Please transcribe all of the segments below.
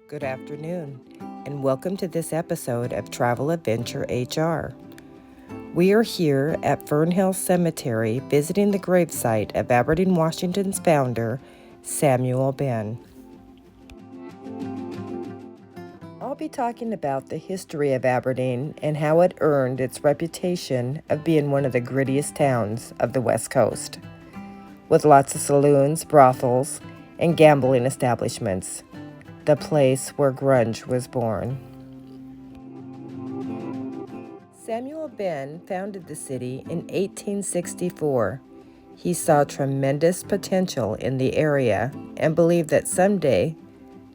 Good afternoon, and welcome to this episode of Travel Adventure HR. We are here at Fern Hill Cemetery visiting the gravesite of Aberdeen, Washington's founder, Samuel BENN. I'll be talking about the history of Aberdeen and how it earned its reputation of being one of the grittiest towns of the West Coast, with lots of saloons, brothels, and gambling establishments. The place where grunge was born. Samuel BENN founded the city in 1864. He saw tremendous potential in the area and believed that someday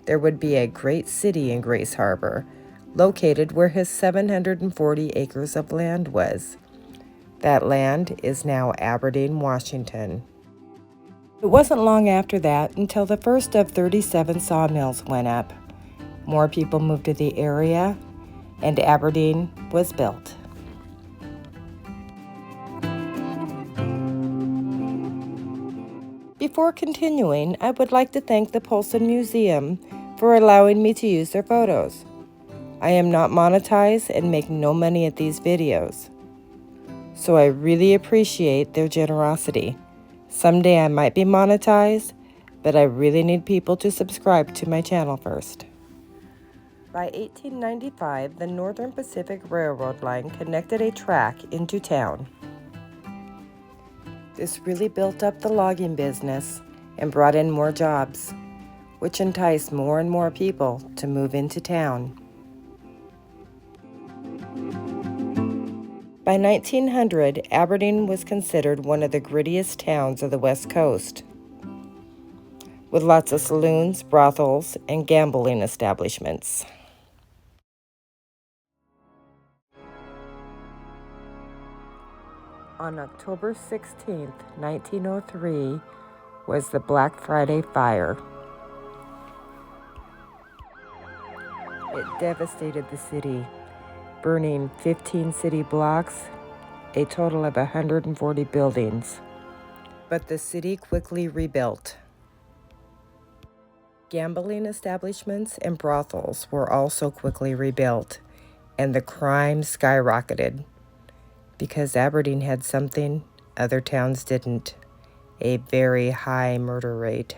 there would be a great city in Grace Harbor, located where his 740 acres of land was. That land is now Aberdeen, Washington. It wasn't long after that until the first of 37 sawmills went up. More people moved to the area, and Aberdeen was built. Before continuing, I would like to thank the Polson Museum for allowing me to use their photos. I am not monetized and make no money at these videos, so I really appreciate their generosity. Someday I might be monetized, but I really need people to subscribe to my channel first. By 1895, the Northern Pacific Railroad line connected a track into town. This really built up the logging business and brought in more jobs, which enticed more and more people to move into town. By 1900, Aberdeen was considered one of the grittiest towns of the West Coast, with lots of saloons, brothels, and gambling establishments. On October 16, 1903, was the Black Friday fire. It devastated the city, burning 15 city blocks, a total of 140 buildings. But the city quickly rebuilt. Gambling establishments and brothels were also quickly rebuilt, and the crime skyrocketed because Aberdeen had something other towns didn't: a very high murder rate.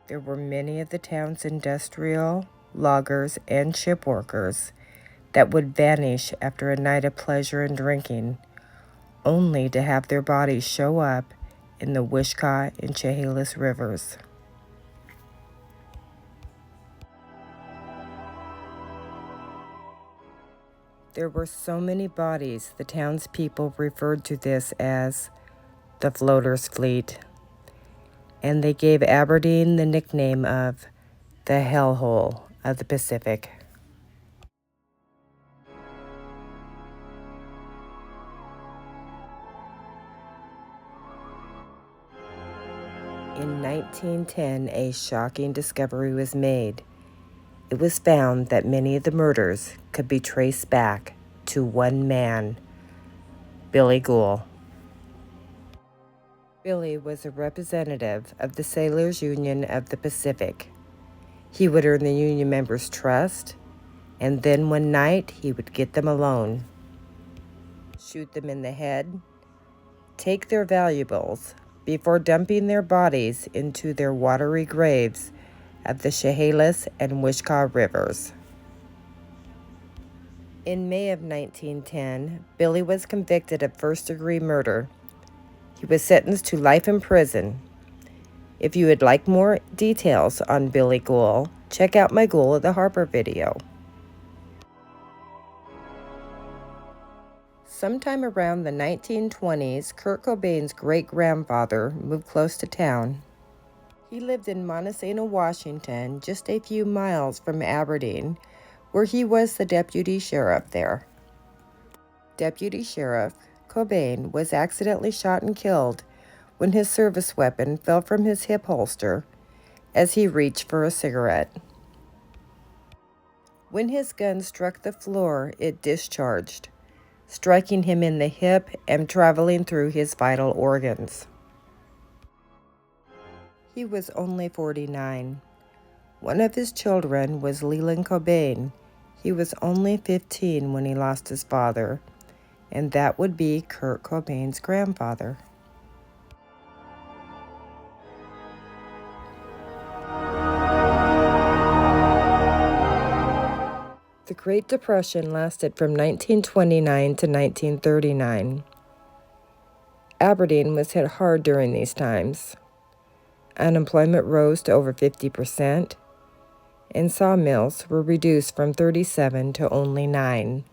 There were many of the town's industrial, loggers, and ship workers that would vanish after a night of pleasure and drinking, only to have their bodies show up in the Wishkah and Chehalis rivers. There were so many bodies, the townspeople referred to this as the Floaters' Fleet, and they gave Aberdeen the nickname of the Hellhole of the Pacific. In 1910, a shocking discovery was made. It was found that many of the murders could be traced back to one man, Billy Gohl. Billy was a representative of the Sailors Union of the Pacific. He would earn the union members' trust, and then one night he would get them alone, shoot them in the head, take their valuables before dumping their bodies into their watery graves of the Chehalis and Wishkah rivers. In May of 1910, Billy was convicted of first-degree murder. He was sentenced to life in prison. If you would like more details on Billy Gohl, check out my Gohl of the Harbor video. Sometime around the 1920s, Kurt Cobain's great-grandfather moved close to town. He lived in Montesano, Washington, just a few miles from Aberdeen, where he was the deputy sheriff there. Deputy Sheriff Cobain was accidentally shot and killed when his service weapon fell from his hip holster as he reached for a cigarette. When his gun struck the floor, it discharged, striking him in the hip and traveling through his vital organs. He was only 49. One of his children was Leland Cobain. He was only 15 when he lost his father, and that would be Kurt Cobain's grandfather. The Great Depression lasted from 1929 to 1939. Aberdeen was hit hard during these times. Unemployment rose to over 50%, and sawmills were reduced from 37 to only 9.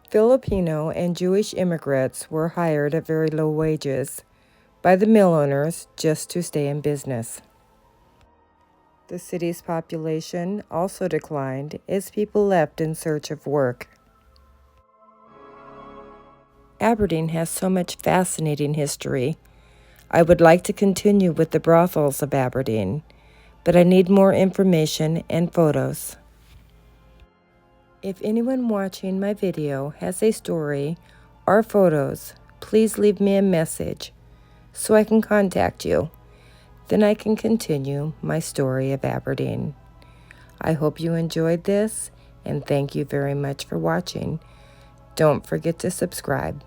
Filipino and Jewish immigrants were hired at very low wages by the mill owners just to stay in business. The city's population also declined as people left in search of work. Aberdeen has so much fascinating history. I would like to continue with the brothels of Aberdeen, but I need more information and photos. If anyone watching my video has a story or photos, please leave me a message so I can contact you. Then I can continue my story of Aberdeen. I hope you enjoyed this, and thank you very much for watching. Don't forget to subscribe.